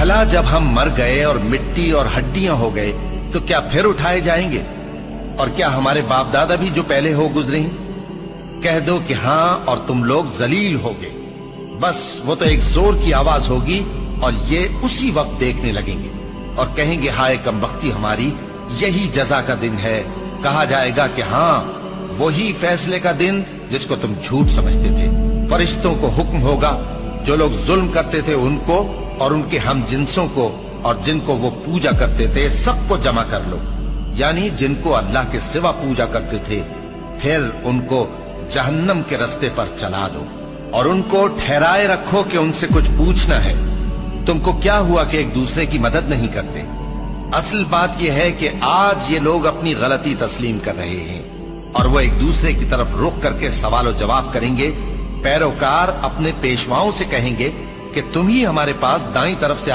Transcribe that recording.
भला जब हम मर गए और मिट्टी और हड्डियां हो गए तो क्या फिर उठाए जाएंगे? और क्या हमारे बाप दादा भी जो पहले हो गुजरे हैं? कह दो कि हां और तुम लोग जलील होगे। बस वो तो एक जोर की आवाज होगी और ये उसी वक्त देखने लगेंगे और कहेंगे हाय कमबख्ती हमारी, यही जजा का दिन है। कहा जाएगा कि हां वही फैसले का दिन जिसको तुम झूठ समझते थे। फरिश्तों को हुक्म होगा जो लोग जुल्म करते थे उनको और उनके हम जिन्सों को और जिनको वो पूजा करते थे सबको जमा कर लो, यानी जिनको अल्लाह के सिवा पूजा करते थे, फिर उनको जहन्नम के रास्ते पर चला दो और उनको ठहराए रखो कि उनसे कुछ पूछना है। तुमको क्या हुआ कि एक दूसरे की मदद नहीं करते? असल बात यह है कि आज ये लोग अपनी गलती तस्लीम कर रहे हैं और वो एक दूसरे की तरफ रुख करके सवाल जवाब करेंगे। पैरोकार अपने पेशवाओं से कहेंगे कि तुम ही हमारे पास दाईं तरफ से